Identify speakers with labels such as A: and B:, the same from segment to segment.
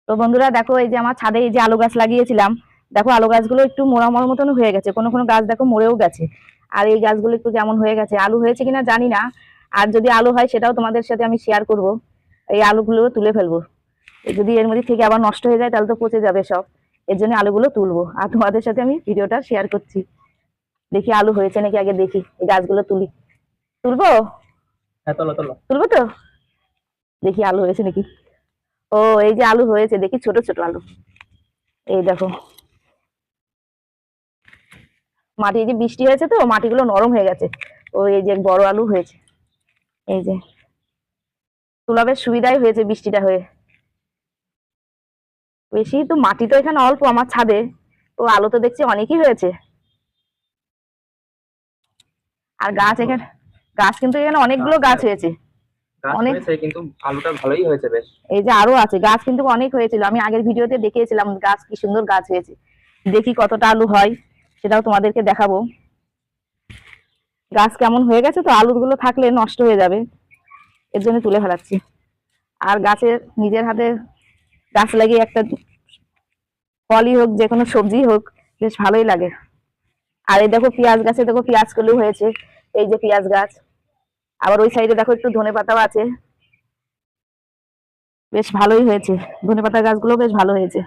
A: তো বন্ধুরা দেখো, এই যে আমার ছাদে এই যে আলু গাছ লাগিয়েছিলাম, দেখো আলু গাছগুলো একটু মোড়া মোড়া মতন হয়ে গেছে, কোনো কোনো গাছ দেখো মরেও গেছে। আর এই গাছগুলো একটু কেমন হয়ে গেছে, আলু হয়েছে কিনা জানি না। আর যদি আলু হয় সেটাও তোমাদের সাথে আমি শেয়ার করব। এই আলুগুলো তুলে ফেলবো, যদি এর মধ্যে থেকে আবার নষ্ট হয়ে যায় তাহলে তো পচে যাবে সব। এর জন্য আলুগুলো তুলবো আর তোমাদের সাথে আমি ভিডিওটা শেয়ার করছি। দেখি আলু হয়েছে নাকি, আগে দেখি এই গাছগুলো তুলি। তুলবো?
B: হ্যাঁ, তোলো তোলো।
A: তুলবো তো, দেখি আলু হয়েছে নাকি। ও, এই যে আলু হয়েছে, দেখি ছোট ছোট আলু। এই দেখো, মাটি এই যে বৃষ্টি হয়েছে তো মাটিগুলো নরম হয়ে গেছে। ও, এই যে বড় আলু হয়েছে। এই যে তোলা বেশ সুবিধাই হয়েছে বৃষ্টিটা হয়ে। বেশি তো মাটি তো এখানে অল্প আমার ছাদে, তো আলু তো দেখছি অনেকই হয়েছে। আর গাছ
B: দেখো,
A: এখানে, গাছ কিন্তু এখানে অনেকগুলো
B: গাছে
A: গাছ হয়েছে।
B: গাছ
A: অনেক,
B: হয়েছে কিন্তু আলুটা ভালোই হয়েছে বেশ।
A: এই যে আরো আছে গাছ কিন্তু অনেক হয়েছিল, আমি আগের ভিডিওতে দেখিয়েছিলাম গাছ কি সুন্দর গাছ হয়েছে। দেখি কতটা আলু হয় সেটাও তোমাদেরকে দেখাবো। গাছ কেমন হয়ে গেছে, তো আলুগুলো থাকলে নষ্ট হয়ে যাবে, এর জন্য তুলে ফেলাচ্ছি। আর গাছের নিজের হাতে গাছ লাগিয়ে একটা ফলই হোক যে কোনো সবজি হোক, বেশ ভালোই লাগে। আর এই দেখো পেঁয়াজ গাছে, দেখো পেঁয়াজ কলি হয়েছে। এই যে পেঁয়াজ গাছ, আবার ওই সাইডে দেখো একটু ধনেপাতাও আছে, বেশ ভালোই হয়েছে। ধনেপাতা গাছগুলো বেশ ভালো হয়েছে।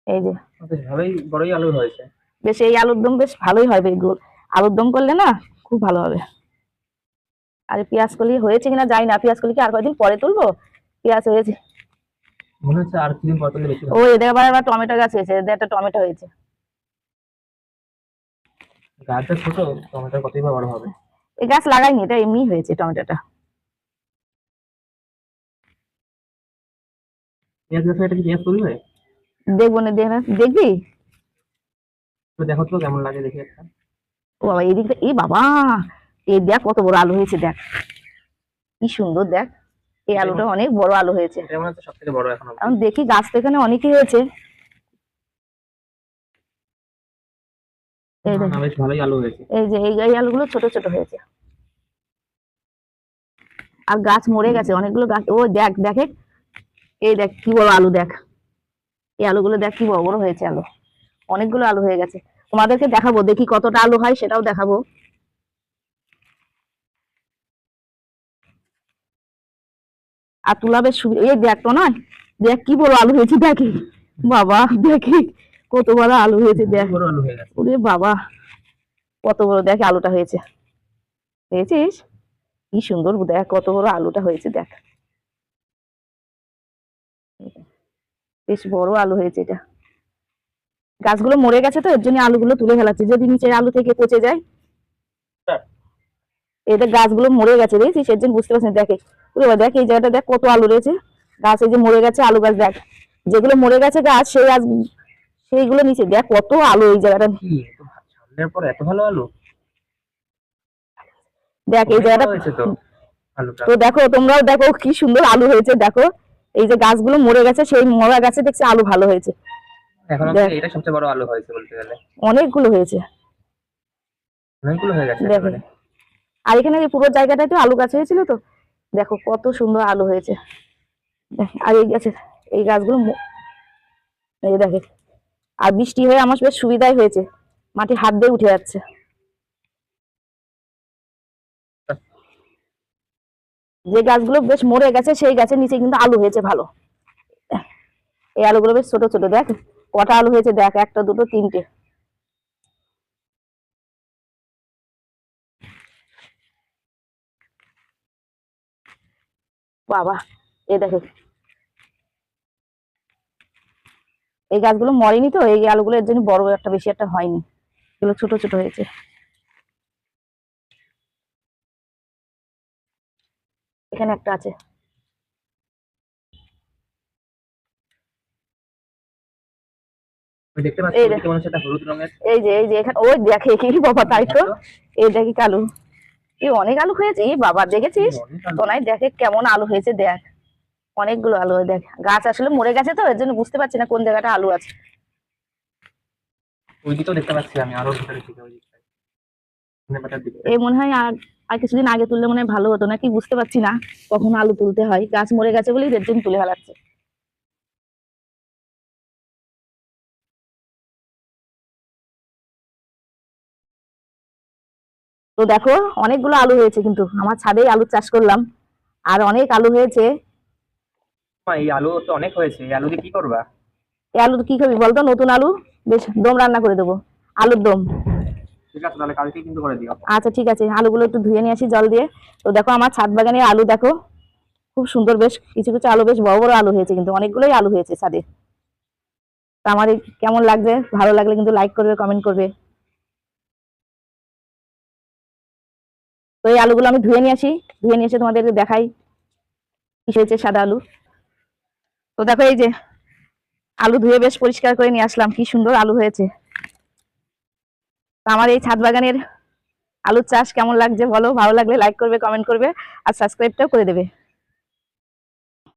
A: এই যে
B: বেশ ভালোই বড়ই আলু হয়েছে।
A: বেশ, এই আলুর দম বেশ ভালোই হবে, আলুর দম করলে না খুব ভালো হবে। আর পেঁয়াজ কলি হয়েছে কিনা জানি না, পেঁয়াজ কলি কি আর কয়েকদিন পরে তুলবো। পেঁয়াজ হয়েছে।
B: মনে হচ্ছে আর কিছুদিন পর করলে বেশি
A: ও,
B: ভালো।
A: এদের আবার আবার টমেটো গাছ হয়েছে, এদের একটা টমেটো হয়েছে।
B: গাছটা ছোট, টমেটো কতই বা বড় হবে।
A: এই গাছ লাগাইনি, এটা এমনি হয়েছে টমেটোটা।
B: পেঁয়াজ গাছে এটা কি পেঁয়াজ তুলবে?
A: দেখবো না, দেখবি।
B: তো দেখো তো কেমন লাগে দেখি একটা।
A: ও বাবা, এদিকে এই বাবা, এই দেখ কত বড় আলু হয়েছে, দেখ কি সুন্দর, দেখ এই
B: এটাই
A: আলুটা অনেক বড় আলু হয়েছে।
B: এটাই মনে হচ্ছে সব থেকে বড় এখন অব্দি।
A: এখন দেখি, গাছ তো এখানে অনেকই হয়েছে। এই
B: না
A: দেখ,
B: না, বেশ ভালোই আলু হয়েছে।
A: এই যে এই আলুগুলো ছোট ছোট হয়েছে। আর গাছ মরে গেছে অনেকগুলো গাছ, ও দেখ দেখে, এই দেখ কি বড় আলু, দেখ এই আলুগুলো দেখ কি বড় বড় হয়েছে আলু। অনেকগুলো আলু হয়ে গেছে, তোমাদেরকে দেখাবো দেখি কতটা আলু হয় সেটাও দেখাবো। আর তুলা বেশ সুবিধা, এই দেখ তো নয়, দেখ কি বড় আলু হয়েছে, দেখি বাবা, দেখি কত বড় আলু হয়েছে,
B: ভালোই
A: দেখ
B: বড় আলু হয়ে গেছে।
A: ওরে বাবা, কত বড় দেখ আলুটা হয়েছে। দেখেছিস কি সুন্দর, দেখ কত বড় আলুটা হয়েছে, দেখ বেশ বড় আলু হয়েছে এটা। গাছগুলো মরে গেছে তো এর জন্য আলুগুলো তুলে ফেলাচ্ছি, যদি নিচের আলু থেকে পচে যায়। এদের গাছগুলো মরে গেছে, দেখেছিস, এর জন্য বুঝতে পারছি না। দেখে ওরে বাবা, দেখ এই জায়গাটা দেখ কত আলু রয়েছে। গাছ এই যে মরে গেছে আলু গাছ, দেখ যেগুলো মরে গেছে গাছ, সেই গাছ সেইগুলো নিচে দেখ কত আলু এই জায়গাটা।
B: কি এত সামনের পর এত ভালো আলু?
A: দেখ এই
B: অনেক বড়
A: জায়গাটা,
B: হয়েছে তো আলুটা।
A: তো দেখো তোমরাও দেখো কি সুন্দর আলু হয়েছে, দেখো এই যে গাছগুলো মরে গেছে সেই মরা গাছে দেখছি আলু ভালো হয়েছে।
B: এখন অব্দি
A: দেখ
B: এটা সবচেয়ে বড় আলু হয়েছে বলতে গেলে।
A: অনেকগুলো হয়েছে,
B: অনেকগুলো হয়ে গেছে
A: দেখো।
B: একেবারে।
A: আর এখানে এই পুরো জায়গাটায় তো আলু গাছ হয়েছিল তো, দেখো কত সুন্দর আলু হয়েছে। দেখ, আর এই গাছে, এই গাছগুলো এই দেখে। আর বৃষ্টি হয়ে আমার বেশ সুবিধাই হয়েছে, মাটি হাত দিয়ে উঠে যাচ্ছে। যে গাছগুলো বেশ মরে গেছে সেই গাছের নিচে কিন্তু আলু হয়েছে ভালো। এই আলুগুলো বেশ ছোট ছোট, দেখ কটা আলু হয়েছে, দেখ একটা দুটো তিনটে। বাবা, এই দেখে এই গাছগুলো মরেনি তো, এই আলুগুলো এর জন্য বড় একটা বেশি একটা হয়নি, এগুলো ছোট ছোট হয়েছে। এখানে একটা আছে।
B: আমি দেখতে পাচ্ছি
A: এই
B: ওইদিকে মনে হচ্ছে একটা হলুদ রঙের।
A: এই যে এখানে, ওই দেখে কি বাবা, তাই তো।
B: দেখো
A: এই দেখি কালু, এই অনেক আলু হয়েছে, এই বাবা দেখেছিস,
B: অনেক আলু।
A: তো নাই দেখে কেমন আলু হয়েছে, দেখ অনেকগুলো আলু। দেখ গাছ আসলে মরে গেছে তো এর জন্য বুঝতে পারছি না কোন জায়গাটা আলু আছে।
B: ওইদিকেও দেখতে পাচ্ছি আমি, আরো ভিতরের দিকে ওই দিকটায় ধনেপাতার দিকে।
A: এই মনে হয় আর আর কিছুদিন আগে তুললে মনে হয় ভালো হতো, নাকি বুঝতে পারছি না কখন আলু তুলতে হয়। গাছ মরে গেছে বলেই এর জন্য তুলে ফেলাচ্ছে। তো দেখো অনেকগুলো আলু হয়েছে, কিন্তু আমার ছাদেই আলুর চাষ করলাম, আর অনেক আলু হয়েছে।
B: এই আলু তো অনেক হয়েছে, এই আলু দিয়ে কি করবা?
A: এই আলু কি খাবি বলতো? নতুন আলু বেশ দম রান্না করে দেবো, আলুর দম।
B: ঠিক আছে, তাহলে কালকেই কিন্তু করে দিও।
A: আচ্ছা ঠিক আছে, আলুগুলো একটু ধুয়ে নিয়ে আসি জল দিয়ে। তো দেখো আমার ছাদ বাগানে আলু দেখো খুব সুন্দর, বেশ কিছু কিছু আলু বেশ বড় বড় আলু হয়েছে, কিন্তু অনেকগুলোই আলু হয়েছে ছাদে। তো আমার এই কেমন লাগছে, ভালো লাগলে কিন্তু লাইক করবে, কমেন্ট করবে। তো এই আলুগুলো আমি ধুয়ে নিয়ে আসি, ধুয়ে নিয়ে এসে তোমাদের দেখাই কি হয়েছে সাদা আলু। তো দেখো এই যে আলু ধুয়ে বেশ পরিষ্কার করে নিয়ে আসলাম, কি সুন্দর আলু হয়েছে। তো আমার এই ছাদ বাগানের আলুর চাষ কেমন লাগছে বলো, ভালো লাগলে লাইক করবে, কমেন্ট করবে, আর সাবস্ক্রাইবটাও করে দেবে।